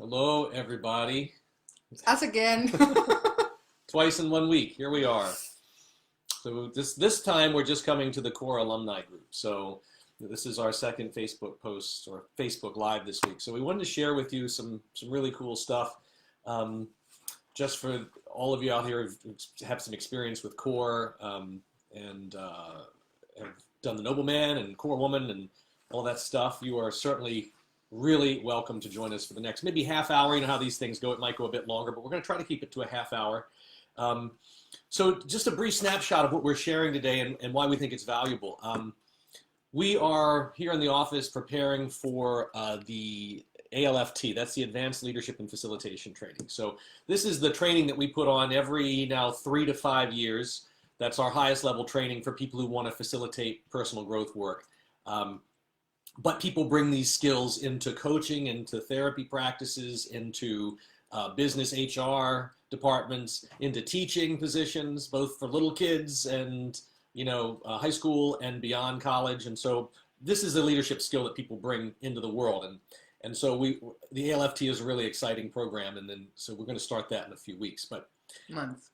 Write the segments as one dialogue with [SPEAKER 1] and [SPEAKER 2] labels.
[SPEAKER 1] Hello, everybody.
[SPEAKER 2] Us again.
[SPEAKER 1] Twice in 1 week. Here we are. So this time we're just coming to the COR alumni group. So this is our second Facebook post or Facebook Live this week. So we wanted to share with you some really cool stuff. Just for all of you out here who have some experience with COR and have done the Nobleman and COR Woman and all that stuff, you are certainly really welcome to join us for the next maybe half hour. You know how these things go. It might go a bit longer, but we're going to try to keep it to a half hour. So just a brief snapshot of what we're sharing today and why we think it's valuable. We are here in the office preparing for the ALFT. That's the Advanced Leadership and Facilitation Training. So this is the training that we put on every now 3 to 5 years. That's our highest level training for people who want to facilitate personal growth work. But people bring these skills into coaching, into therapy practices, into business HR departments, into teaching positions, both for little kids and high school and beyond college. And so this is a leadership skill that people bring into the world. And so the ALFT is a really exciting program. And then so we're going to start that in a few weeks, but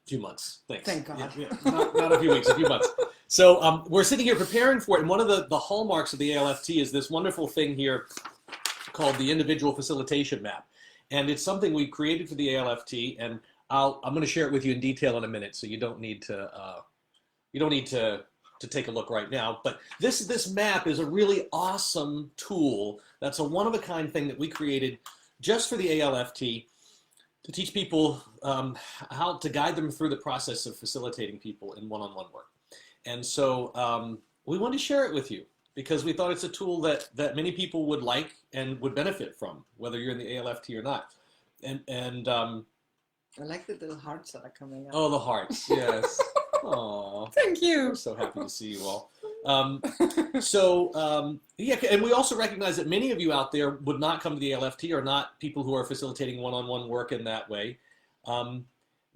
[SPEAKER 1] few months. Thanks.
[SPEAKER 2] Thank God.
[SPEAKER 1] Yeah. Not a few weeks, a few months. So we're sitting here preparing for it, and one of the hallmarks of the ALFT is this wonderful thing here called the Individual Facilitation Map. And it's something we created for the ALFT, and I'm going to share it with you in detail in a minute, so you don't need to take a look right now. But this map is a really awesome tool. That's a one-of-a-kind thing that we created just for the ALFT to teach people how to guide them through the process of facilitating people in one-on-one work. And so we wanted to share it with you because we thought it's a tool that many people would like and would benefit from, whether you're in the ALFT or not. And
[SPEAKER 2] I like the little hearts that are coming out.
[SPEAKER 1] Oh, the hearts, yes. Aw.
[SPEAKER 2] Thank you.
[SPEAKER 1] We're so happy to see you all. Yeah, and we also recognize that many of you out there would not come to the ALFT or not people who are facilitating one-on-one work in that way.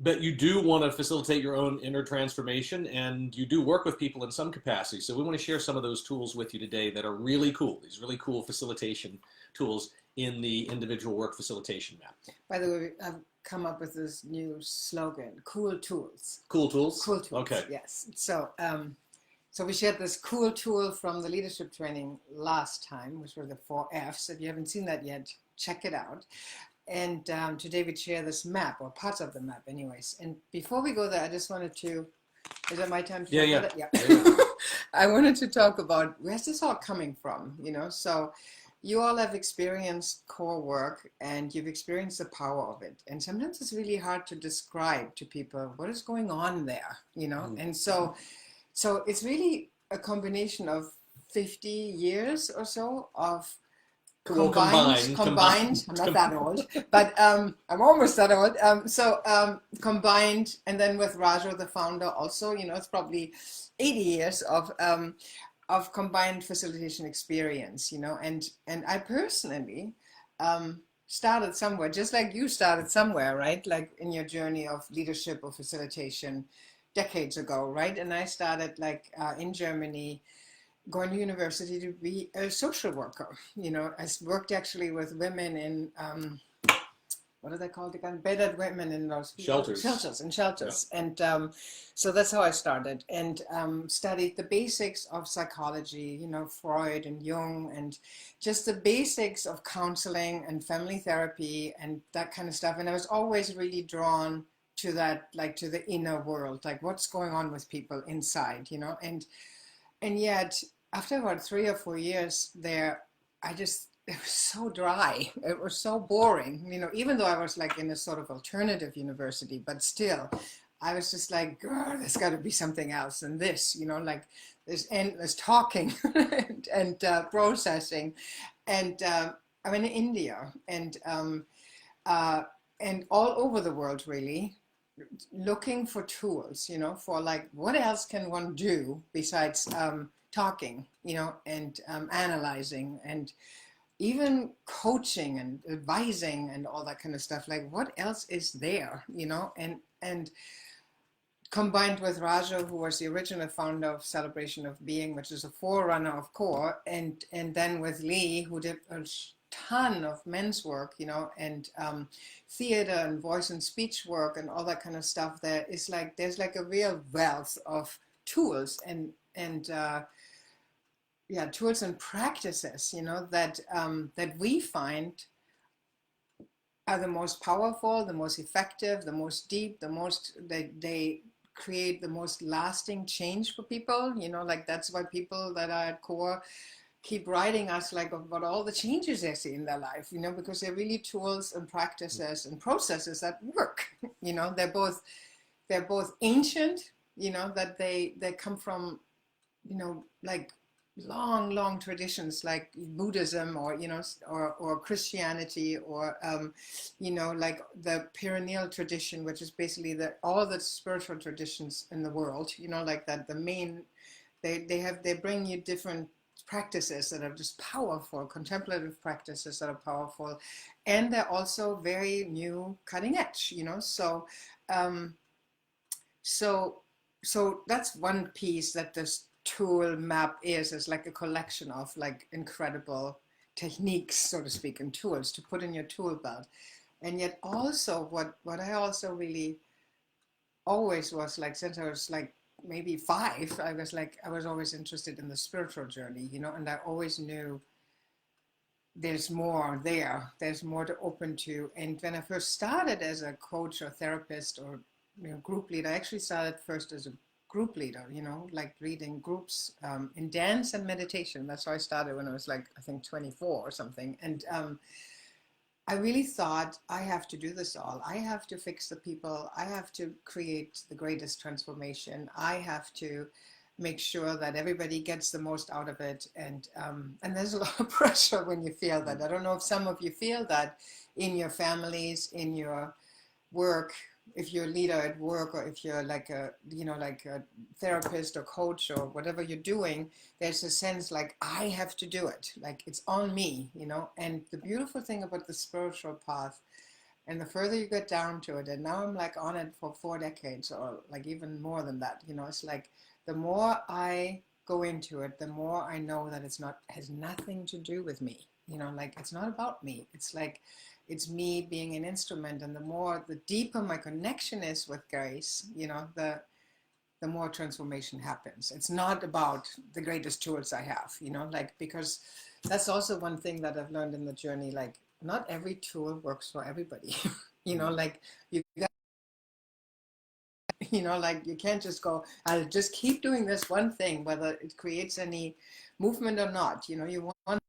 [SPEAKER 1] But you do want to facilitate your own inner transformation, and you do work with people in some capacity. So we want to share some of those tools with you today that are really cool, these really cool facilitation tools in the individual work facilitation map.
[SPEAKER 2] By the way, I've come up with this new slogan, cool tools.
[SPEAKER 1] Cool tools?
[SPEAKER 2] Cool tools,
[SPEAKER 1] okay.
[SPEAKER 2] Yes. So, so we shared this cool tool from the leadership training last time, which were the 4 Fs. If you haven't seen that yet, check it out. And today we share this map, or parts of the map anyways. And before we go there, I just wanted to, is it my time to talk about it? Yeah. I wanted to talk about, where's this all coming from, So you all have experienced COR work and you've experienced the power of it. And sometimes it's really hard to describe to people what is going on there, And so it's really a combination of 50 years or so of combined. I'm not that old, but I'm almost that old. Combined, and then with Rajo, the founder, also, it's probably 80 years of combined facilitation experience, and I personally started somewhere, just like you started somewhere, right? Like in your journey of leadership or facilitation decades ago, right? And I started in Germany, going to university to be a social worker. I worked actually with women in, what are they called again? Battered women in those
[SPEAKER 1] shelters.
[SPEAKER 2] Yeah. And so that's how I started, and studied the basics of psychology, Freud and Jung, and just the basics of counseling and family therapy and that kind of stuff. And I was always really drawn to that, to the inner world, what's going on with people inside, and yet after about 3 or 4 years there, it was so dry. It was so boring, even though I was in a sort of alternative university, but still I was just girl, there's got to be something else than this, there's endless talking and processing. And I'm in India and all over the world, really, looking for tools, for what else can one do besides talking, and analyzing and even coaching and advising and all that kind of stuff. What else is there, and combined with Raja, who was the original founder of Celebration of Being, which is a forerunner of COR, and then with Lee, who did ton of men's work, you know, and theater and voice and speech work and all that kind of stuff. There is like, there's like a real wealth of tools and yeah, tools and practices, you know, that that we find are the most powerful, the most effective, the most deep, the most, they create the most lasting change for people, you know, like that's why people that are at COR keep writing us like about all the changes they see in their life, you know, because they're really tools and practices and processes that work. You know, they're both ancient, you know, that they come from, you know, like long traditions like Buddhism or, you know, or Christianity or, you know, like the perennial tradition, which is basically all the spiritual traditions in the world, you know, like that the main, they bring you different practices that are just powerful, contemplative practices that are powerful, and they're also very new, cutting edge, you know. So so that's one piece that this tool map is like a collection of like incredible techniques, so to speak, and tools to put in your tool belt. And yet also what I also really always was like, since I was like maybe 5, I was always interested in the spiritual journey, you know, and I always knew there's more there, there's more to open to. And when I first started as a coach or therapist or, you know, group leader, I actually started first as a group leader, you know, like leading groups in dance and meditation. That's how I started when I was like, I think 24 or something. And I really thought, I have to do this all. I have to fix the people. I have to create the greatest transformation. I have to make sure that everybody gets the most out of it. And there's a lot of pressure when you feel that. I don't know if some of you feel that in your families, in your work, if you're a leader at work, or if you're like a, you know, like a therapist or coach or whatever you're doing, there's a sense like, I have to do it, like it's on me, you know. And the beautiful thing about the spiritual path, and the further you get down to it, and now I'm like on it for 4 decades or like even more than that, you know, it's like the more I go into it, the more I know that has nothing to do with me, you know, like it's not about me. It's like, it's me being an instrument. And the deeper my connection is with grace, you know, the more transformation happens. It's not about the greatest tools I have, you know, like, because that's also one thing that I've learned in the journey, like not every tool works for everybody. You know, like you got, you know, like you can't just go, I'll just keep doing this one thing, whether it creates any movement or not. You know, you want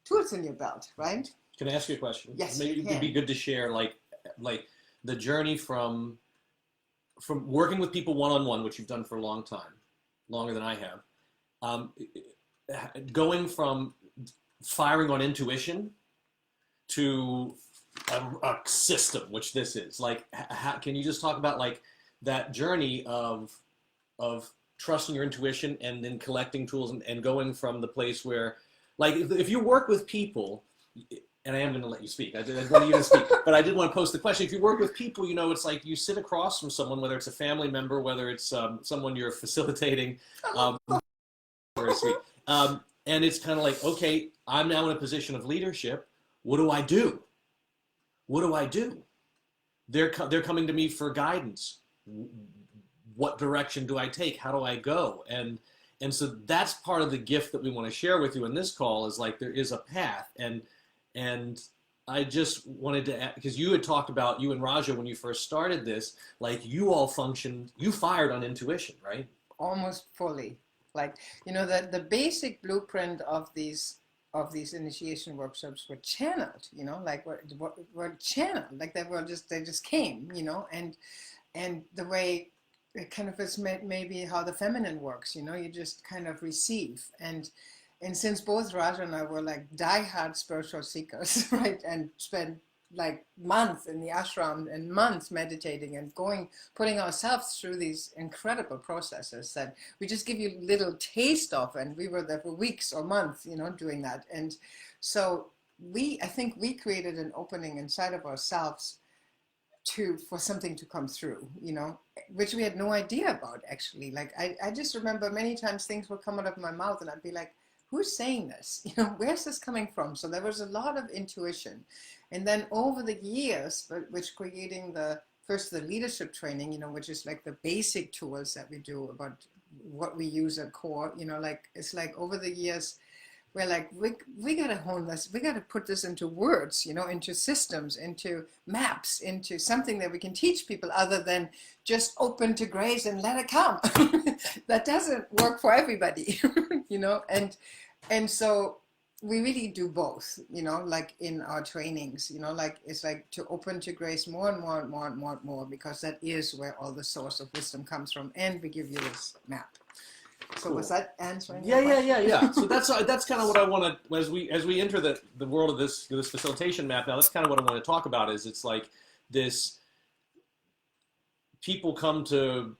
[SPEAKER 2] tools in your belt, right?
[SPEAKER 1] Can I ask you a question?
[SPEAKER 2] Yes,
[SPEAKER 1] Maybe
[SPEAKER 2] you can.
[SPEAKER 1] it'd be good to share like the journey from working with people one-on-one, which you've done for a long time, longer than I have, going from firing on intuition to a system, which this is. Like, can you just talk about like that journey of trusting your intuition and then collecting tools and going from the place where, like, if you work with people, and I am going to let you speak. I wanted you to speak, but I did want to pose the question. If you work with people, you know, it's like you sit across from someone, whether it's a family member, whether it's someone you're facilitating, very sweet. And it's kind of like, okay, I'm now in a position of leadership. What do I do? What do I do? They're coming to me for guidance. What direction do I take? How do I go? And so that's part of the gift that we want to share with you in this call, is like there is a path. And I just wanted to add, because you had talked about, you and Raja, when you first started this, like you all functioned, you fired on intuition, right?
[SPEAKER 2] Almost fully. Like, you know, the basic blueprint of these initiation workshops were channeled, you know, like were channeled, like they just came, you know, and the way it kind of is maybe how the feminine works, you know, you just kind of receive. And since both Raja and I were like diehard spiritual seekers, right, and spent like months in the ashram and months meditating and putting ourselves through these incredible processes that we just give you little taste of, and we were there for weeks or months, you know, doing that. And so I think we created an opening inside of ourselves for something to come through, you know, which we had no idea about actually. Like I just remember many times things would come out of my mouth and I'd be like, who's saying this? You know, where's this coming from? So there was a lot of intuition. And then over the years, which creating first the leadership training, you know, which is like the basic tools that we do about what we use at CORE, you know, like it's like over the years, we're like, we got to hone this, we got to put this into words, you know, into systems, into maps, into something that we can teach people other than just open to grace and let it come. That doesn't work for everybody, you know, and so we really do both, you know, like in our trainings, you know, like it's like to open to grace more and more and more and more and more, because that is where all the source of wisdom comes from, and we give you this map. So was that answering?
[SPEAKER 1] Yeah. So that's kind of what I want to, as we enter the world of this facilitation map now, that's kind of what I want to talk about. Is it's like this, people come to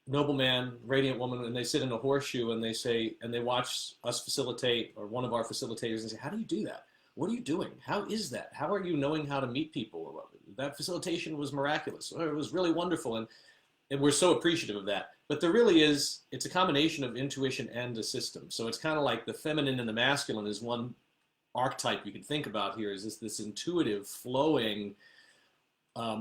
[SPEAKER 1] Noble Man, Radiant Woman, and they sit in a horseshoe and they say, and they watch us facilitate, or one of our facilitators, and say, how do you do that? What are you doing? How is that? How are you knowing how to meet people? That facilitation was miraculous. Or it was really wonderful. And we're so appreciative of that. But there really is, it's a combination of intuition and a system. So it's kind of like the feminine and the masculine is one archetype you can think about here, is this intuitive, flowing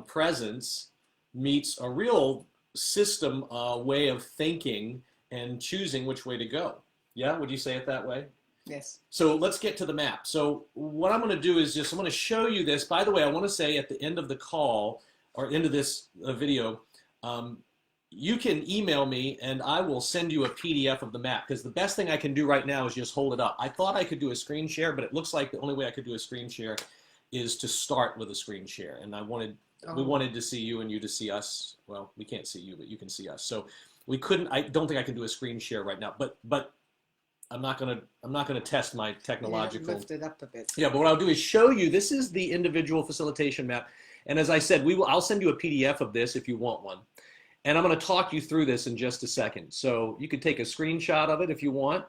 [SPEAKER 1] presence meets a real system way of thinking and choosing which way to go. Yeah, would you say it that way?
[SPEAKER 2] Yes.
[SPEAKER 1] So let's get to the map. So what I'm going to do is just, I'm going to show you this. By the way, I want to say at the end of the call, or end of this video, you can email me and I will send you a PDF of the map, because the best thing I can do right now is just hold it up. I thought I could do a screen share, but it looks like the only way I could do a screen share is to start with a screen share. And we wanted to see you and you to see us. Well, we can't see you, but you can see us. So we couldn't, I don't think I can do a screen share right now, but I'm not gonna test my technological.
[SPEAKER 2] Lift it up a bit.
[SPEAKER 1] Yeah, but what I'll do is show you, this is the individual facilitation map. And as I said, I'll send you a PDF of this if you want one. And I'm going to talk you through this in just a second. So you could take a screenshot of it if you want.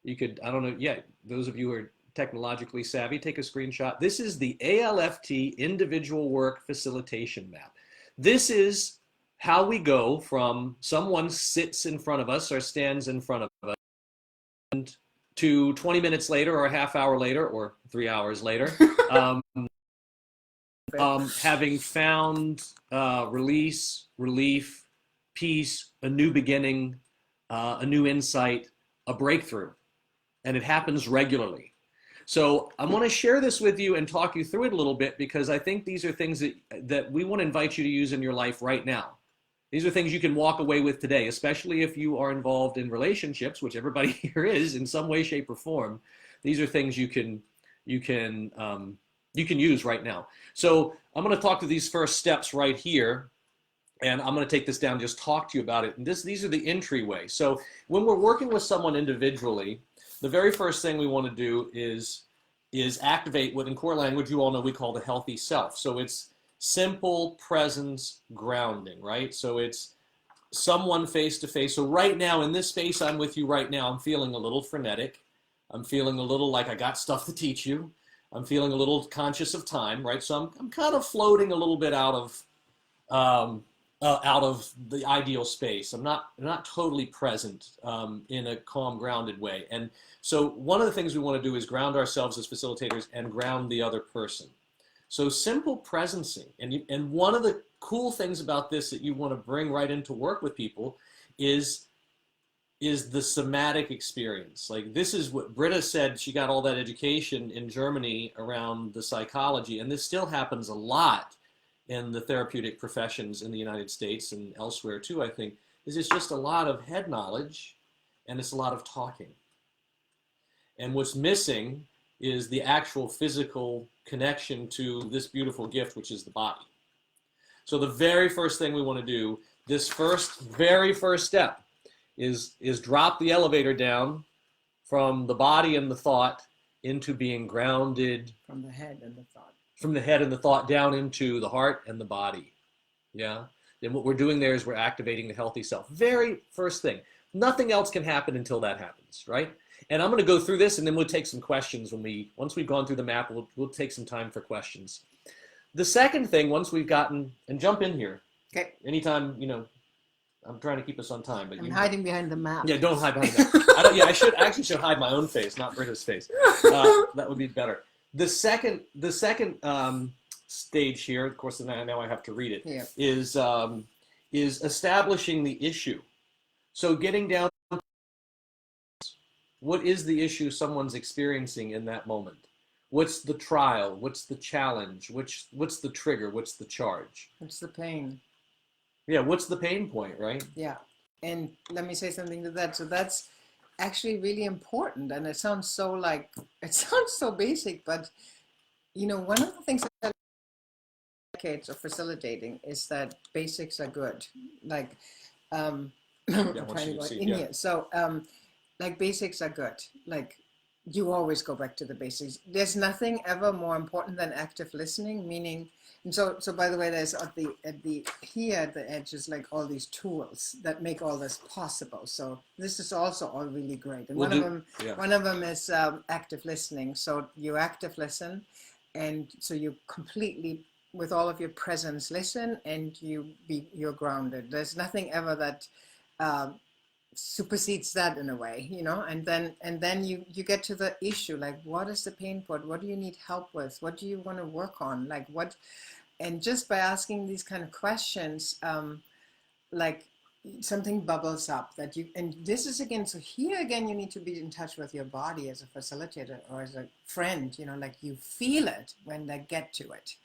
[SPEAKER 1] You could, I don't know, yeah, those of you who are technologically savvy, take a screenshot. This is the ALFT Individual Work Facilitation Map. This is how we go from someone sits in front of us or stands in front of us, and to 20 minutes later or a half hour later or 3 hours later, having found release, relief, peace, a new beginning, a new insight, a breakthrough. And it happens regularly. So I want to share this with you and talk you through it a little bit, because I think these are things that we want to invite you to use in your life right now. These are things you can walk away with today, especially if you are involved in relationships, which everybody here is in some way, shape, or form. These are things you can use right now. So I'm going to talk to these first steps right here. And I'm going to take this down, just talk to you about it. And these are the entryway. So when we're working with someone individually, the very first thing we want to do is activate what in core language you all know we call the healthy self. So it's simple presence grounding, right? So it's someone face to face. So right now in this space I'm with you right now, I'm feeling a little frenetic. I'm feeling a little like I got stuff to teach you. I'm feeling a little conscious of time, right? So I'm kind of floating a little bit out of the ideal space. I'm not totally present in a calm, grounded way. And so one of the things we want to do is ground ourselves as facilitators and ground the other person. So simple presencing. And one of the cool things about this that you want to bring right into work with people is the somatic experience. Like, this is what Britta said. She got all that education in Germany around the psychology, and this still happens a lot in the therapeutic professions in the United States and elsewhere too, I think, is it's just a lot of head knowledge and it's a lot of talking. And what's missing is the actual physical connection to this beautiful gift, which is the body. So the very first thing we want to do, this very first step, is drop the elevator down from the body and the thought into being grounded.
[SPEAKER 2] From the head and the thought.
[SPEAKER 1] From the head and the thought down into the heart and the body. Yeah. Then what we're doing there is we're activating the healthy self. Very first thing. Nothing else can happen until that happens, right? And I'm going to go through this, and then we'll take some questions once we've gone through the map. We'll take some time for questions. The second thing, once we've gotten, and jump in here.
[SPEAKER 2] Okay.
[SPEAKER 1] Anytime, I'm trying to keep us on time, but
[SPEAKER 2] I'm hiding behind the map.
[SPEAKER 1] Yeah, don't hide behind that. I actually should hide my own face, not Britta's face. That would be better. The second stage here, of course, now I have to read it,
[SPEAKER 2] Yeah.
[SPEAKER 1] is establishing the issue. So getting down, what is the issue someone's experiencing in that moment? What's the trial? What's the challenge? What's the trigger? What's the charge?
[SPEAKER 2] What's the pain?
[SPEAKER 1] Yeah, what's the pain point, right?
[SPEAKER 2] Yeah. And let me say something to that. So that's actually really important. And it sounds so basic, but one of the things that decades of facilitating is that basics are good. Like, I'm trying to go in here. So, like, basics are good. Like, you always go back to the basics. There's nothing ever more important than active listening, meaning, and so by the way, there's at the edge is like all these tools that make all this possible. So this is also all really great. And one of them is active listening. So you active listen, and so you completely, with all of your presence, listen, and you're grounded. There's nothing ever that supersedes that in a way, and then you get to the issue, like, what is the pain point? What do you need help with? What do you want to work on? Like, what? And just by asking these kind of questions, like, something bubbles up that you, and this is again, so here again, you need to be in touch with your body as a facilitator or as a friend, like, you feel it when they get to it.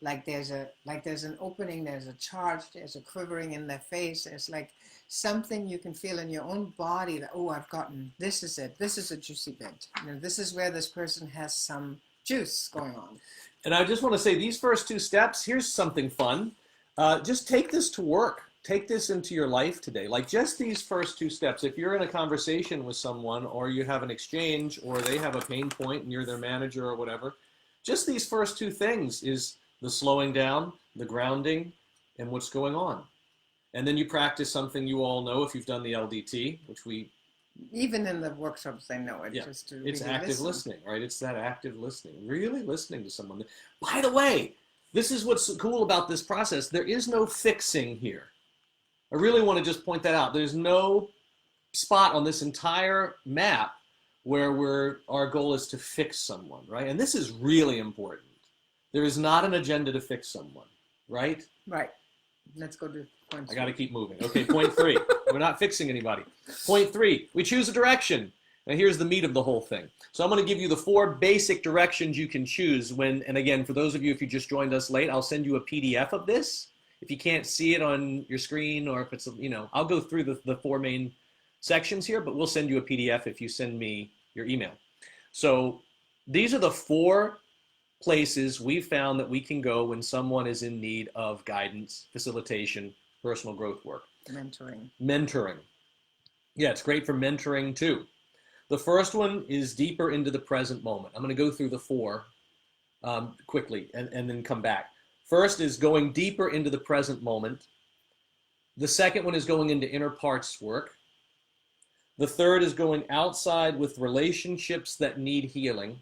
[SPEAKER 2] Like there's an opening, there's a charge, there's a quivering in their face, there's like something you can feel in your own body that, oh, I've gotten, this is it, this is a juicy bit. This is where this person has some juice going on.
[SPEAKER 1] And I just want to say these first two steps, here's something fun. Just take this to work. Take this into your life today. Like just these first two steps. If you're in a conversation with someone or you have an exchange or they have a pain point and you're their manager or whatever, just these first two things is the slowing down, the grounding, and what's going on. And then you practice something you all know if you've done the LDT, which we...
[SPEAKER 2] Even in the workshops, they know it.
[SPEAKER 1] Yeah,
[SPEAKER 2] just to
[SPEAKER 1] it's
[SPEAKER 2] really
[SPEAKER 1] active listening, right? It's that active listening, really listening to someone. By the way, this is what's cool about this process. There is no fixing here. I really want to just point that out. There's no spot on this entire map where our goal is to fix someone, right? And this is really important. There is not an agenda to fix someone, right?
[SPEAKER 2] Right. Let's go to point 3.
[SPEAKER 1] I got to keep moving. Okay, point 3. We're not fixing anybody. Point 3, we choose a direction. Now here's the meat of the whole thing. So I'm going to give you the 4 basic directions you can choose when, and again, for those of you, if you just joined us late, I'll send you a PDF of this. If you can't see it on your screen or if it's, I'll go through the 4 main sections here, but we'll send you a PDF if you send me your email. So these are the 4 places we found that we can go when someone is in need of guidance, facilitation, personal growth work. Mentoring. Yeah, it's great for mentoring too. The first one is deeper into the present moment. I'm going to go through the 4 quickly and then come back. First is going deeper into the present moment. The second one is going into inner parts work. The third is going outside with relationships that need healing.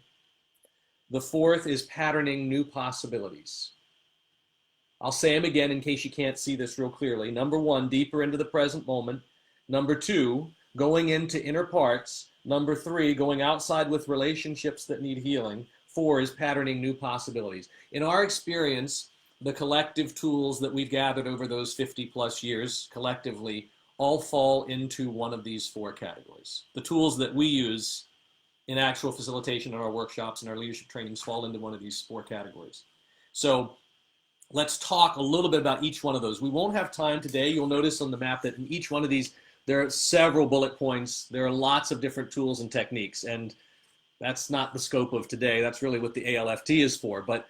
[SPEAKER 1] The 4th is patterning new possibilities. I'll say them again in case you can't see this real clearly. Number 1, deeper into the present moment. Number 2, going into inner parts. Number 3, going outside with relationships that need healing. 4 is patterning new possibilities. In our experience, the collective tools that we've gathered over those 50 plus years collectively all fall into one of these 4 categories. The tools that we use in actual facilitation in our workshops and our leadership trainings fall into one of these 4 categories. So let's talk a little bit about each one of those. We won't have time today. You'll notice on the map that in each one of these, there are several bullet points. There are lots of different tools and techniques, and that's not the scope of today. That's really what the ALFT is for. But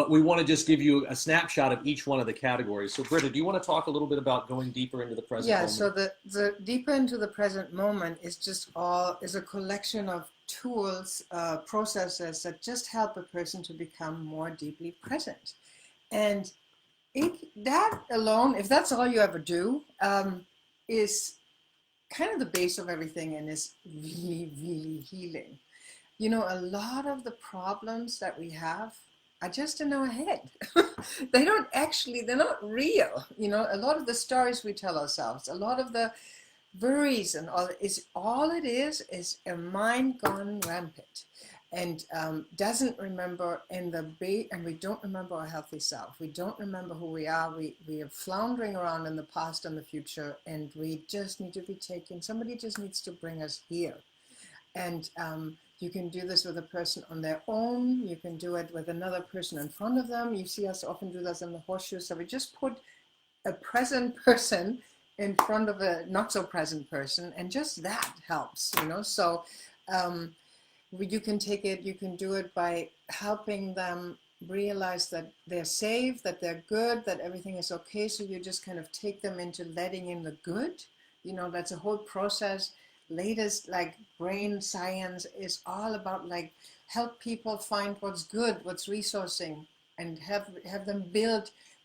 [SPEAKER 1] we want to just give you a snapshot of each one of the categories. So Britta, do you want to talk a little bit about going deeper into the present moment?
[SPEAKER 2] So the deeper into the present moment is a collection of tools, processes that just help a person to become more deeply present. And that alone, if that's all you ever do, is kind of the base of everything and is really, really healing. A lot of the problems that we have are just in our head. They don't actually, they're not real. You know, a lot of the stories we tell ourselves, a lot of the worries and all it is a mind gone rampant, and doesn't remember and we don't remember our healthy self. We don't remember who we are. We are floundering around in the past and the future, and we just need to be taken. Somebody just needs to bring us here. And you can do this with a person on their own. You can do it with another person in front of them. You see us often do this in the horseshoe. So we just put a present person in front of a not so present person, and just that helps, you know. So you can take it, you can do it by helping them realize that they're safe, that they're good, that everything is okay. So you just kind of take them into letting in the good. You know, that's a whole process. Latest like brain science is all about like help people find what's good, what's resourcing, and have them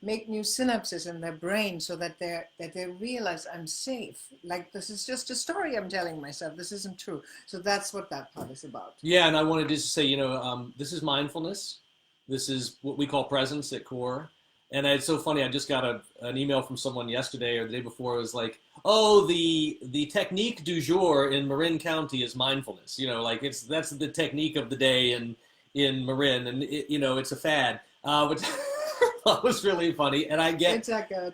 [SPEAKER 2] make new synapses in their brain so that they realize I'm safe. Like, this is just a story I'm telling myself. This isn't true. So that's what that part is about.
[SPEAKER 1] Yeah, and I wanted to just say, you know, this is mindfulness. This is what we call presence at COR. And it's so funny. I just got an email from someone yesterday or the day before. It was like, oh, the technique du jour in Marin County is mindfulness. You know, like that's the technique of the day in Marin, and you know, it's a fad. Which that was really funny. And I get
[SPEAKER 2] it's like a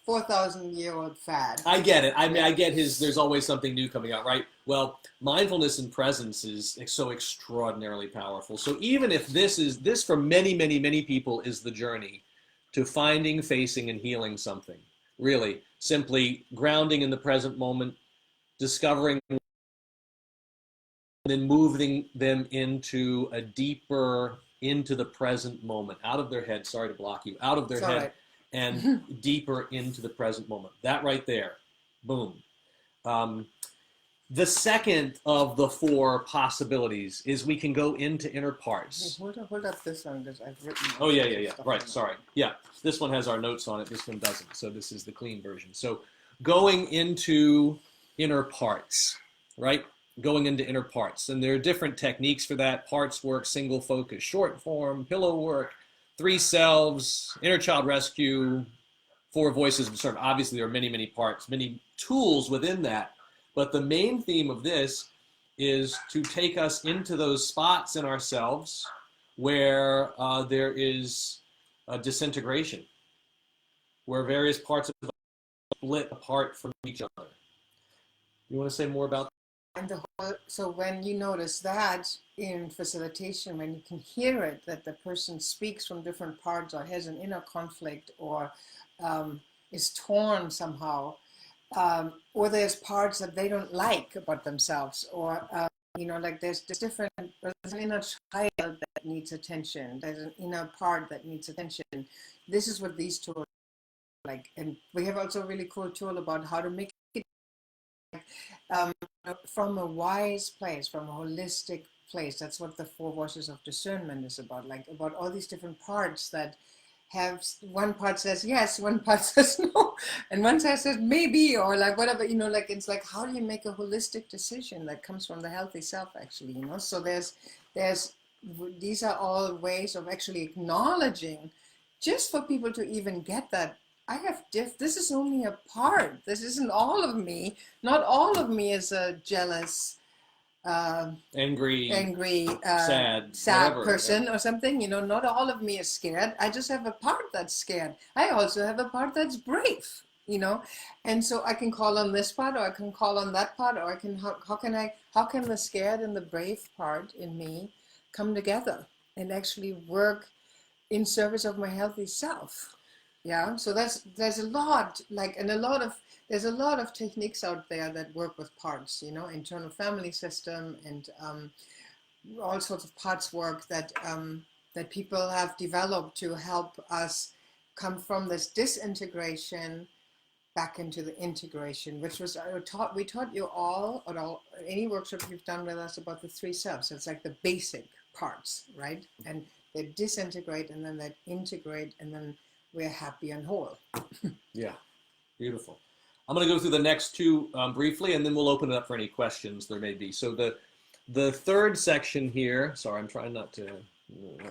[SPEAKER 2] 4,000-year-old fad.
[SPEAKER 1] I get it. I mean, I get there's always something new coming out, right? Well, mindfulness and presence is so extraordinarily powerful. So even if this for many, many, many people is the journey to finding, facing, and healing something. Really, simply grounding in the present moment, discovering, and then moving them into a deeper, into the present moment, out of their head, sorry to block you, out of their head,
[SPEAKER 2] right.
[SPEAKER 1] and deeper into the present moment. That right there, boom. The second of the four possibilities is we can go into inner parts.
[SPEAKER 2] Hold up this one, because I've written.
[SPEAKER 1] Oh, yeah. Right, sorry. Yeah, this one has our notes on it. This one doesn't. So this is the clean version. So going into inner parts, right? Going into inner parts. And there are different techniques for that. Parts work, single focus, short form, pillow work, three selves, inner child rescue, four voices of discernment. Obviously, there are many, many parts, many tools within that. But the main theme of this is to take us into those spots in ourselves where there is a disintegration, where various parts of us split apart from each other. You want to say more about that?
[SPEAKER 2] And so when you notice that in facilitation, when you can hear it, that the person speaks from different parts or has an inner conflict or is torn somehow, or there's parts that they don't like about themselves, or you know, like there's an inner child that needs attention, there's an inner part that needs attention. This is what these tools are like. And we have also a really cool tool about how to make it from a wise place, from a holistic place. That's what the four voices of discernment is about, like about all these different parts that have, one part says yes, one part says no, and one side says maybe, or like whatever, you know, like it's like, how do you make a holistic decision that comes from the healthy self, actually, you know? So these are all ways of actually acknowledging, just for people to even get that I have this is only a part, this isn't all of me. Not all of me is a jealous, angry, sad whatever, person, or something, you know. Not all of me is scared. I just have a part that's scared. I also have a part that's brave, you know. And so I can call on this part, or I can call on that part, or I can how can the scared and the brave part in me come together and actually work in service of my healthy self? Yeah, so there's a lot, like, and there's a lot of techniques out there that work with parts, you know, internal family system and all sorts of parts work that that people have developed to help us come from this disintegration back into the integration, which was we taught you all at any workshop you've done with us about the three selves. So it's like the basic parts, right? And they disintegrate and then they integrate, and then we're happy and whole.
[SPEAKER 1] Yeah, beautiful. I'm going to go through the next two briefly, and then we'll open it up for any questions there may be. So the third section here, sorry, I'm trying not to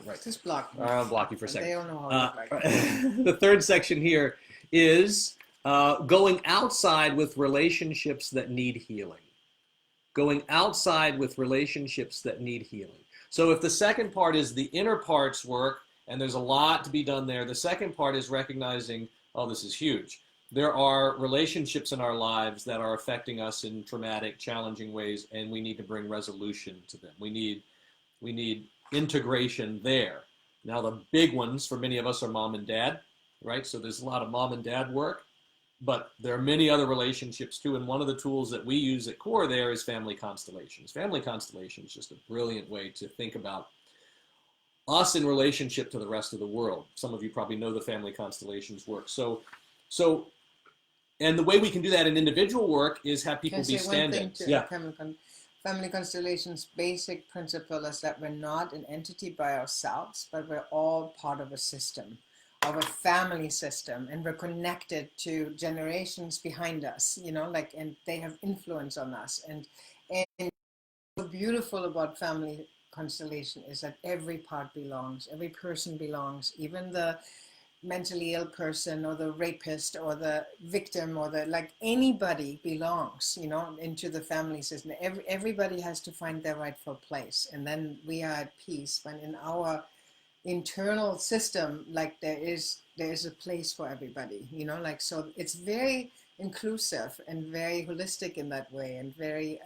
[SPEAKER 1] Right.
[SPEAKER 2] Just block me.
[SPEAKER 1] I'll block you for a second.
[SPEAKER 2] They don't know how to look like.
[SPEAKER 1] The third section here is going outside with relationships that need healing. Going outside with relationships that need healing. So if the second part is the inner parts work, and there's a lot to be done there, the second part is recognizing, oh, this is huge. There are relationships in our lives that are affecting us in traumatic, challenging ways, and we need to bring resolution to them. We need integration there. Now, the big ones for many of us are mom and dad, right? So there's a lot of mom and dad work, but there are many other relationships too. And one of the tools that we use at COR there is family constellations. Family constellation is just a brilliant way to think about us in relationship to the rest of the world. Some of you probably know the family constellations work. So, and the way we can do that in individual work is have people be stand-ins.
[SPEAKER 2] Yeah. Family constellations' basic principle is that we're not an entity by ourselves, but we're all part of a system, of a family system, and we're connected to generations behind us, you know, like, and they have influence on us. And what's beautiful about family constellation is that every part belongs, every person belongs, even the mentally ill person or the rapist or the victim or the, like, anybody belongs, you know, into the family system. Everybody has to find their rightful place, and then we are at peace. When in our internal system, like, there is a place for everybody, you know, like, so it's very inclusive and very holistic in that way, and very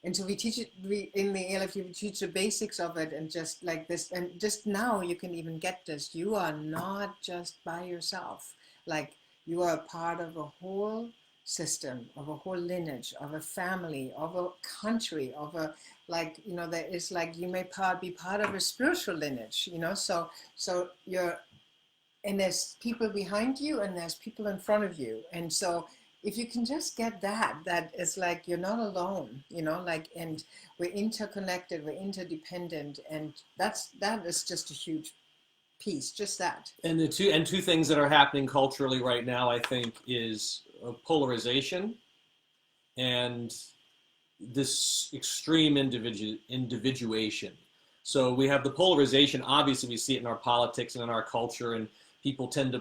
[SPEAKER 2] and so we teach it, in the ALFT, we teach the basics of it, and just like this, and just now you can even get this. You are not just by yourself. Like, you are a part of a whole system, of a whole lineage, of a family, of a country, of a, like, you know, there is, like, you may be part of a spiritual lineage, you know, so you're, and there's people behind you and there's people in front of you. And so if you can just get that is like, you're not alone, you know, like, and we're interconnected, we're interdependent, and that is just a huge piece, just that.
[SPEAKER 1] And the two things that are happening culturally right now, I think, is polarization and this extreme individuation. So we have the polarization. Obviously, we see it in our politics and in our culture, and people tend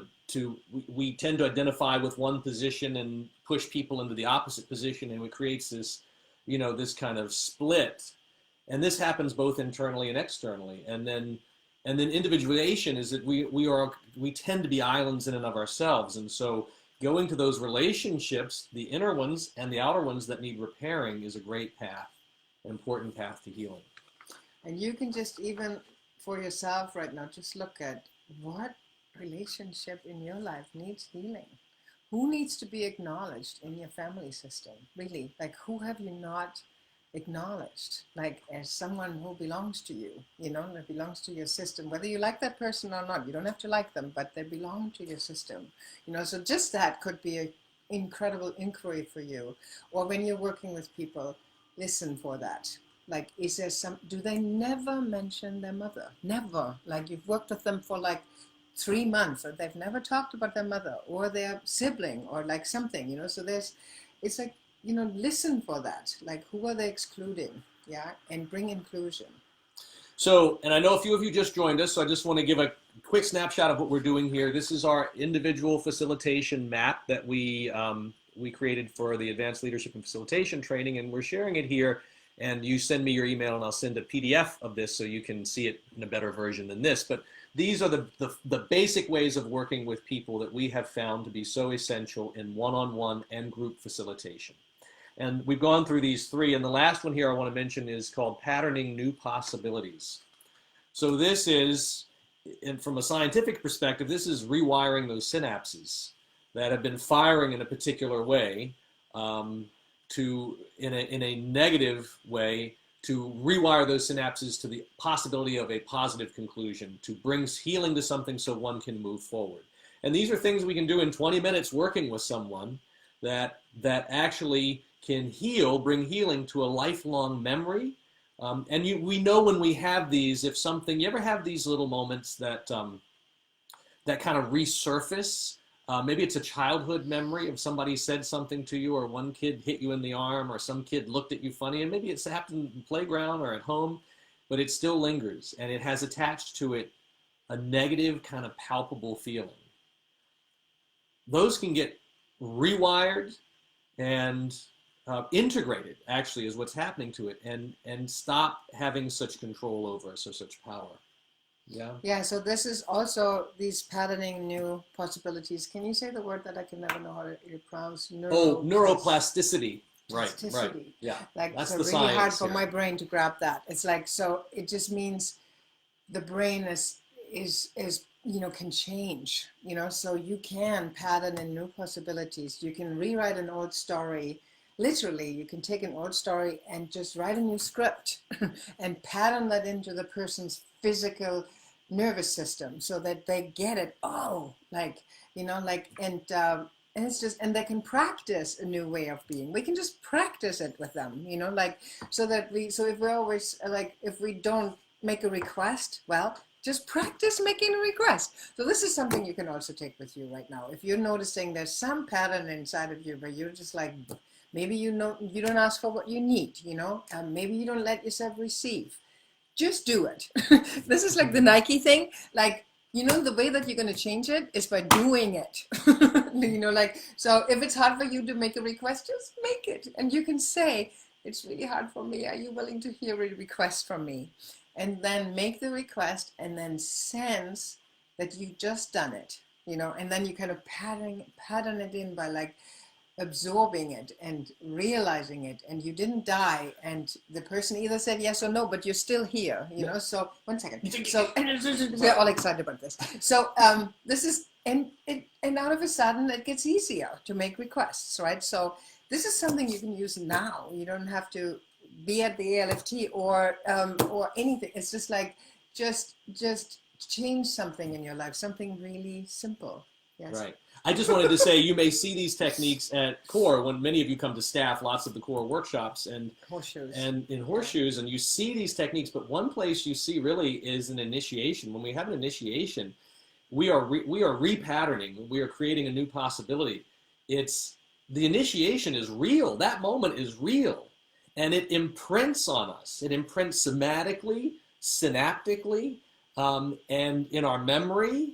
[SPEAKER 1] we tend to identify with one position and push people into the opposite position, and it creates this, you know, this kind of split. And this happens both internally and externally. And then individuation is that we tend to be islands in and of ourselves. And so going to those relationships, the inner ones and the outer ones that need repairing, is a great path, an important path to healing.
[SPEAKER 2] And you can just, even for yourself right now, just look at what relationship in your life needs healing. Who needs to be acknowledged in your family system? Really, like, who have you not acknowledged, like, as someone who belongs to you, you know, that belongs to your system, whether you like that person or not. You don't have to like them, but they belong to your system, you know. So just that could be an incredible inquiry for you. Or when you're working with people, listen for that. Like, is there do they never mention their mother? Never. Like, you've worked with them for like 3 months, or they've never talked about their mother or their sibling or like something, you know. So it's like, you know, listen for that. Like, who are they excluding? Yeah, and bring inclusion.
[SPEAKER 1] So, and I know a few of you just joined us, so I just want to give a quick snapshot of what we're doing here. This is our individual facilitation map that we created for the Advanced Leadership and Facilitation Training, and we're sharing it here. And you send me your email, and I'll send a PDF of this so you can see it in a better version than this. But these are the basic ways of working with people that we have found to be so essential in one-on-one and group facilitation. And we've gone through these 3, and the last one here I want to mention is called Patterning New Possibilities. So this is, and from a scientific perspective, this is rewiring those synapses that have been firing in a particular way, in a negative way, to rewire those synapses to the possibility of a positive conclusion, to bring healing to something so one can move forward. And these are things we can do in 20 minutes working with someone that actually can bring healing to a lifelong memory. And we know when we have these, if something, you ever have these little moments that kind of resurface? Maybe it's a childhood memory of somebody said something to you, or one kid hit you in the arm, or some kid looked at you funny, and maybe it's happened in the playground or at home. but it still lingers, and it has attached to it a negative kind of palpable feeling. Those can get rewired and integrated, actually, is what's happening to it, and stop having such control over us or such power. Yeah.
[SPEAKER 2] Yeah, so this is also these patterning new possibilities. Can you say the word that I can never know how to pronounce?
[SPEAKER 1] Neuroplasticity. Right,
[SPEAKER 2] Plasticity.
[SPEAKER 1] yeah.
[SPEAKER 2] Like,
[SPEAKER 1] That's
[SPEAKER 2] so
[SPEAKER 1] the
[SPEAKER 2] really
[SPEAKER 1] science
[SPEAKER 2] hard for
[SPEAKER 1] here.
[SPEAKER 2] my brain to grab that. It's like, so it just means the brain is can change, so you can pattern in new possibilities. You can rewrite an old story. Literally, you can take an old story and just write a new script and pattern that into the person's physical nervous system so that they get it. Oh, and it's just, and they can practice a new way of being. We can just practice it with them, so if we're always if we don't make a request, well, just practice making a request. So this is something you can also take with you right now. If you're noticing there's some pattern inside of you where you're just like, maybe you don't ask for what you need, maybe you don't let yourself receive. Just do it. This is like the Nike thing. The way that you're going to change it is by doing it. So if it's hard for you to make a request, just make it. And you can say, it's really hard for me. Are you willing to hear a request from me? And then make the request and then sense that you've just done it, and then you kind of pattern it in by absorbing it and realizing it, and you didn't die, and the person either said yes or no, but you're still here, So 1 second. So we're all excited about this. So this is, and out of a sudden it gets easier to make requests, right? So this is something you can use now. You don't have to be at the ALFT or anything. It's just just change something in your life, something really simple. Yes.
[SPEAKER 1] Right. I just wanted to say, you may see these techniques at COR when many of you come to staff, lots of the COR workshops and
[SPEAKER 2] horseshoes.
[SPEAKER 1] And in horseshoes, and you see these techniques, but one place you see really is an initiation. When we have an initiation, we are repatterning, we are creating a new possibility. The initiation is real. That moment is real. And it imprints on us. It imprints somatically, synaptically, and in our memory.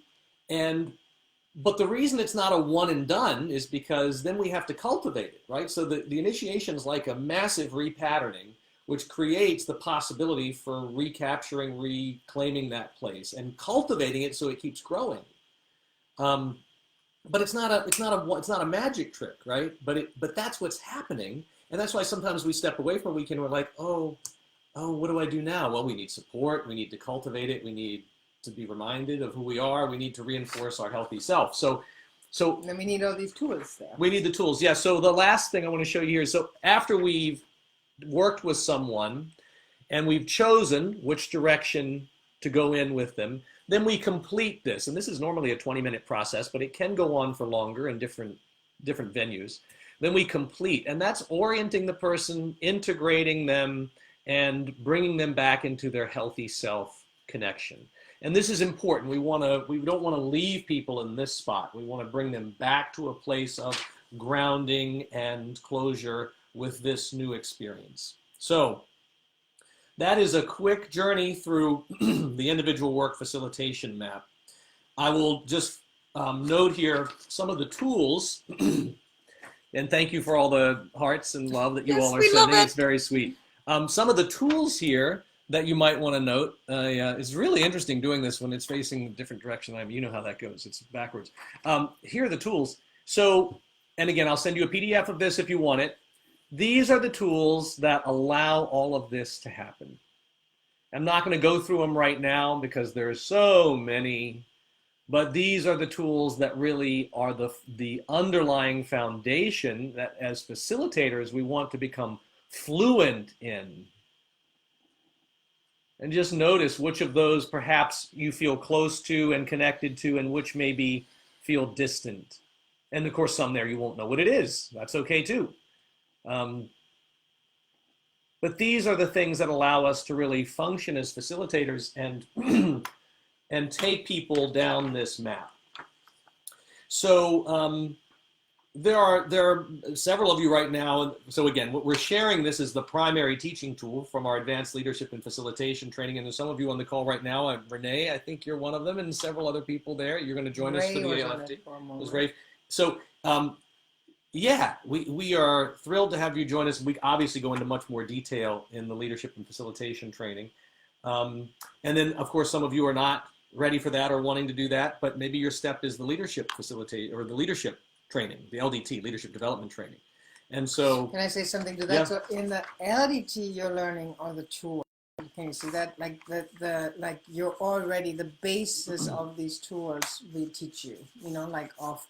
[SPEAKER 1] But the reason it's not a one and done is because then we have to cultivate it, right? So the initiation is like a massive repatterning, which creates the possibility for recapturing, reclaiming that place, and cultivating it so it keeps growing. But it's not a magic trick, right? But that's what's happening. And that's why sometimes we step away from a weekend and we're like, oh, what do I do now? Well, we need support. We need to cultivate it. We need to be reminded of who we are. We need to reinforce our healthy self. So
[SPEAKER 2] then we need all these tools there.
[SPEAKER 1] We need the tools. Yeah. So the last thing I want to show you here is, so after we've worked with someone and we've chosen which direction to go in with them, then we complete this. And this is normally a 20-minute process, but it can go on for longer in different venues. Then we complete, and that's orienting the person, integrating them, and bringing them back into their healthy self connection. And this is important. We don't want to leave people in this spot. We want to bring them back to a place of grounding and closure with this new experience. So that is a quick journey through the individual work facilitation map. I will just note here some of the tools. And thank you for all the hearts and love that you all are sending. It's very sweet. Some of the tools here that you might want to note. It's really interesting doing this when it's facing a different direction. You know how that goes. It's backwards. Here are the tools. So, and again, I'll send you a PDF of this if you want it. These are the tools that allow all of this to happen. I'm not going to go through them right now because there's so many. But these are the tools that really are the underlying foundation that as facilitators we want to become fluent in. And just notice which of those perhaps you feel close to and connected to, and which maybe feel distant. And of course some there you won't know what it is. That's okay too. But these are the things that allow us to really function as facilitators and take people down this map. So There are several of you right now, and so again, what we're sharing this is the primary teaching tool from our advanced leadership and facilitation training. And there's some of you on the call right now. Renee, I think you're one of them, and several other people there. You're going to join us for the ALFT. It was Ray. So yeah, we are thrilled to have you join us. We obviously go into much more detail in the leadership and facilitation training, and then of course some of you are not ready for that or wanting to do that, but maybe your step is the leadership facilitate or the leadership training, the LDT, leadership development training. And so
[SPEAKER 2] can I say something to that? Yeah. So in the LDT you're learning on the tool. Can you see that? Like like you're already the basis of these tools we teach you, you know, like of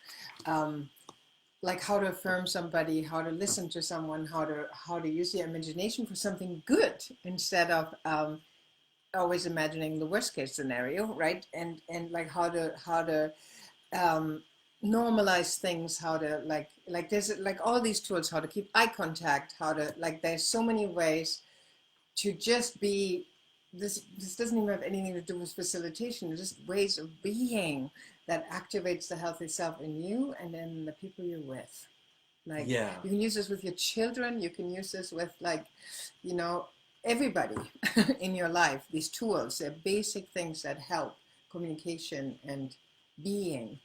[SPEAKER 2] like how to affirm somebody, how to listen to someone, how to use your imagination for something good instead of always imagining the worst case scenario, right? And like how to normalize things, how to like there's like all these tools, how to keep eye contact, how to like there's so many ways to just be. This doesn't even have anything to do with facilitation. It's just ways of being that activates the healthy self in you and then the people you're with. Like you can use this with your children. You can use this with like, you know, everybody in your life. These tools, they're basic things that help communication and being.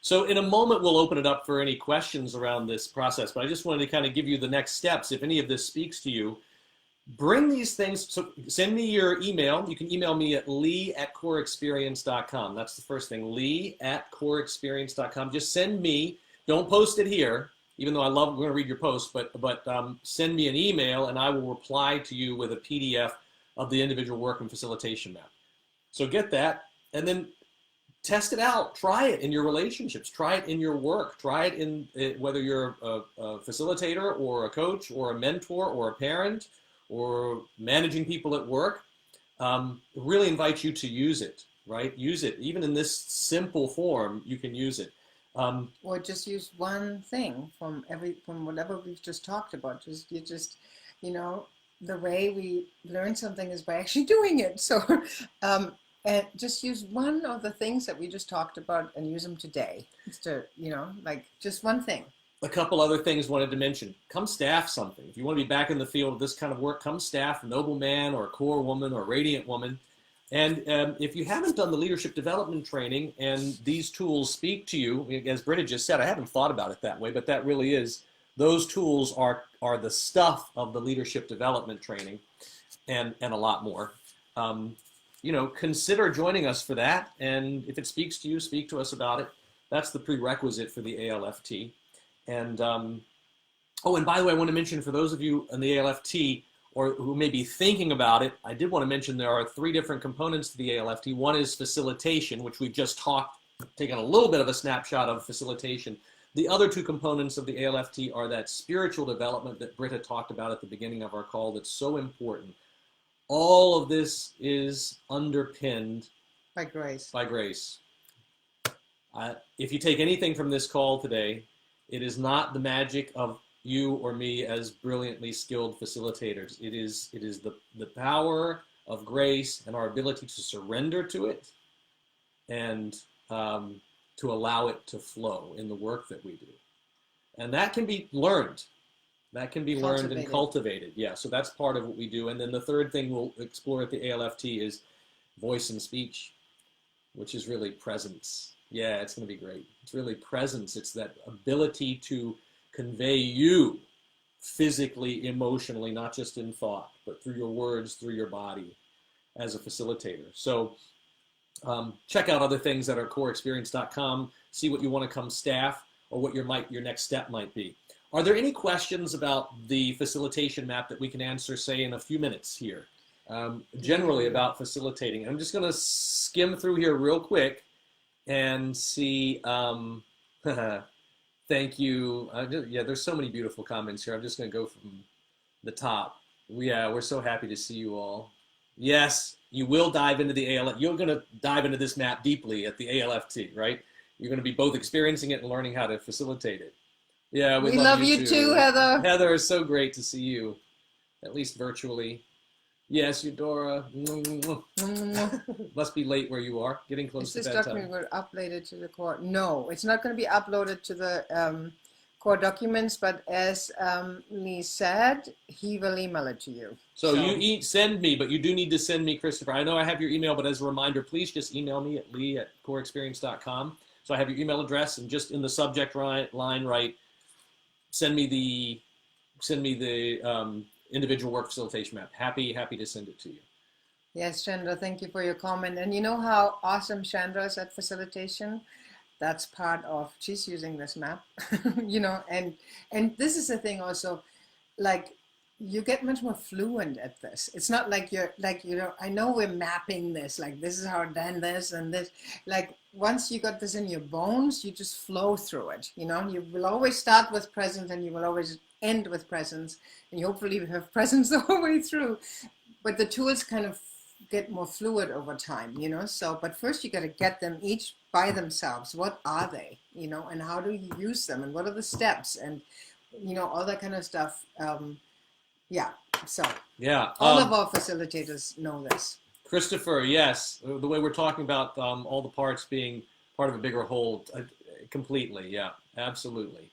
[SPEAKER 1] So in a moment, we'll open it up for any questions around this process, but I just wanted to kind of give you the next steps. If any of this speaks to you, bring these things, so send me your email. You can email me at lee@coreexperience.com. That's the first thing, lee@coreexperience.com. Just send me, don't post it here, even though we're going to read your post, but send me an email and I will reply to you with a PDF of the individual work and facilitation map. So get that, and then test it out. Try it in your relationships. Try it in your work. Try it in whether you're a facilitator or a coach or a mentor or a parent or managing people at work. Really invite you to use it, right? Use it. Even in this simple form, you can use it.
[SPEAKER 2] Or just use one thing from whatever we've just talked about. You know, the way we learn something is by actually doing it. So and just use one of the things that we just talked about and use them today. Just to, you know, like just one thing.
[SPEAKER 1] A couple other things wanted to mention. Come staff something. If you want to be back in the field of this kind of work, come staff Noble Man or Core Woman or Radiant Woman. And if you haven't done the leadership development training and these tools speak to you, as Britta just said, I haven't thought about it that way, but that really is, those tools are the stuff of the leadership development training and a lot more. You know, consider joining us for that. And if it speaks to you, speak to us about it. That's the prerequisite for the ALFT. And, oh, and by the way, I want to mention for those of you in the ALFT or who may be thinking about it, I did want to mention there are 3 different components to the ALFT. One is facilitation, which we've just taken a little bit of a snapshot of facilitation. The other 2 components of the ALFT are that spiritual development that Britta talked about at the beginning of our call that's so important. All of this is underpinned
[SPEAKER 2] by grace.
[SPEAKER 1] By grace. If you take anything from this call today, it is not the magic of you or me as brilliantly skilled facilitators. It is the power of grace and our ability to surrender to it and to allow it to flow in the work that we do. And that can be learned. That can be learned and cultivated. Yeah, so that's part of what we do. And then the third thing we'll explore at the ALFT is voice and speech, which is really presence. Yeah, it's going to be great. It's really presence. It's that ability to convey you physically, emotionally, not just in thought, but through your words, through your body as a facilitator. So check out other things at our coreexperience.com. See what you want to come staff or what your next step might be. Are there any questions about the facilitation map that we can answer, say, in a few minutes here? Generally about facilitating. I'm just going to skim through here real quick and see. Thank you. Yeah, there's so many beautiful comments here. I'm just going to go from the top. Yeah, we're so happy to see you all. Yes, you will dive into the ALFT. You're going to dive into this map deeply at the ALFT, right? You're going to be both experiencing it and learning how to facilitate it. Yeah, we love you too, Heather. Heather, it's so great to see you, at least virtually. Yes, Eudora. Must be late where you are, getting close to bedtime.
[SPEAKER 2] This document will upload it to the COR. No, it's not going to be uploaded to the core documents, but as Lee said, he will email it to you.
[SPEAKER 1] So you send me, but you do need to send me, Christopher. I know I have your email, but as a reminder, please just email me at lee@coreexperience.com. So I have your email address, and just in the subject line, write, send me the individual work facilitation map. Happy to send it to you.
[SPEAKER 2] Yes, Chandra, thank you for your comment. And you know how awesome Chandra is at facilitation? That's part of, she's using this map, you know, and this is the thing also, like, you get much more fluent at this. It's not like you're like, you know, I know we're mapping this, like this is how done this and this, like once you got this in your bones, you just flow through it. You know, you will always start with presence and you will always end with presence, and you hopefully have presence the whole way through. But the tools kind of get more fluid over time, you know. So, but first you got to get them each by themselves. What are they, you know, and how do you use them, and what are the steps, and you know, all that kind of stuff. Yeah, so
[SPEAKER 1] yeah,
[SPEAKER 2] all of our facilitators know this.
[SPEAKER 1] Christopher, yes, the way we're talking about all the parts being part of a bigger whole, completely, yeah, absolutely.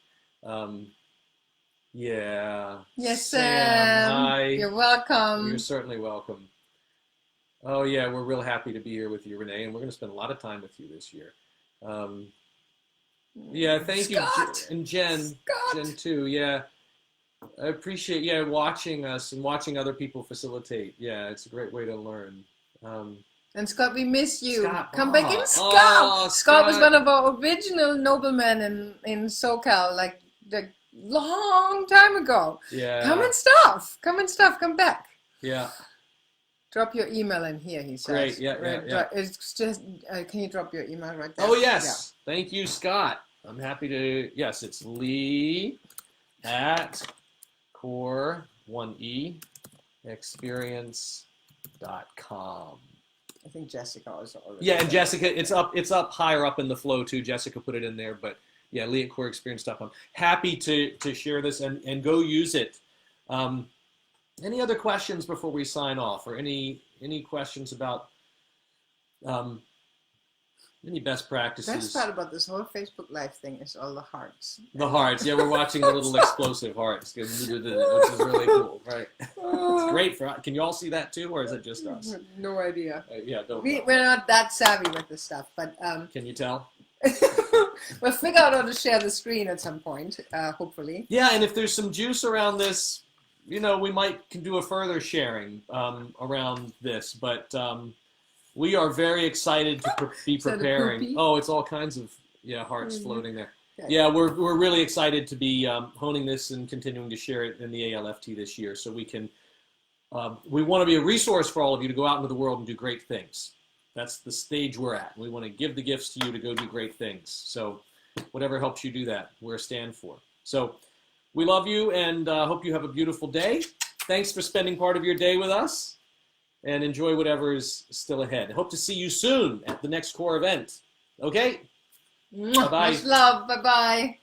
[SPEAKER 1] Yeah.
[SPEAKER 2] Yes,
[SPEAKER 1] Sam, hi.
[SPEAKER 2] You're welcome.
[SPEAKER 1] You're certainly welcome. Oh yeah, we're real happy to be here with you, Renee, and we're going to spend a lot of time with you this year. Yeah, thank
[SPEAKER 2] Scott!
[SPEAKER 1] you, and Jen,
[SPEAKER 2] Scott!
[SPEAKER 1] Jen too. Yeah, I appreciate watching us and watching other people facilitate. Yeah, it's a great way to learn.
[SPEAKER 2] And Scott, we miss you.
[SPEAKER 1] Scott,
[SPEAKER 2] Come back in, Scott.
[SPEAKER 1] Oh,
[SPEAKER 2] Scott was one of our original noblemen in SoCal, like the long time ago.
[SPEAKER 1] Yeah.
[SPEAKER 2] Come and back.
[SPEAKER 1] Yeah.
[SPEAKER 2] Drop your email in here, he says.
[SPEAKER 1] Great, yeah.
[SPEAKER 2] It's just, can you drop your email right there?
[SPEAKER 1] Oh, yes. Yeah. Thank you, Scott. I'm happy to, yes, it's Lee at COR, 1E, experience.com.
[SPEAKER 2] I think Jessica also already.
[SPEAKER 1] Yeah, and Jessica, it's up higher up in the flow too. Jessica put it in there, but yeah, Lee at coreexperience.com. Happy to share this and go use it. Any other questions before we sign off, or any questions about any best practices?
[SPEAKER 2] The best part about this whole Facebook Live thing is all the hearts.
[SPEAKER 1] The hearts, yeah, we're watching the little explosive hearts, which is really cool, right? It's great for. Can you all see that too, or is it just us?
[SPEAKER 2] No idea.
[SPEAKER 1] Yeah, don't.
[SPEAKER 2] We're not that savvy with this stuff, but
[SPEAKER 1] can you tell?
[SPEAKER 2] We'll figure out how to share the screen at some point, hopefully.
[SPEAKER 1] Yeah, and if there's some juice around this, you know, we can do a further sharing around this, but we are very excited to be preparing. Oh, it's all kinds of hearts floating there. Okay. Yeah, we're really excited to be honing this and continuing to share it in the ALFT this year, so we can. We want to be a resource for all of you to go out into the world and do great things. That's the stage we're at. We want to give the gifts to you to go do great things. So whatever helps you do that, we're a stand for. So we love you and hope you have a beautiful day. Thanks for spending part of your day with us, and enjoy whatever is still ahead. Hope to see you soon at the next COR event. Okay?
[SPEAKER 2] Bye-bye. Much love. Bye-bye.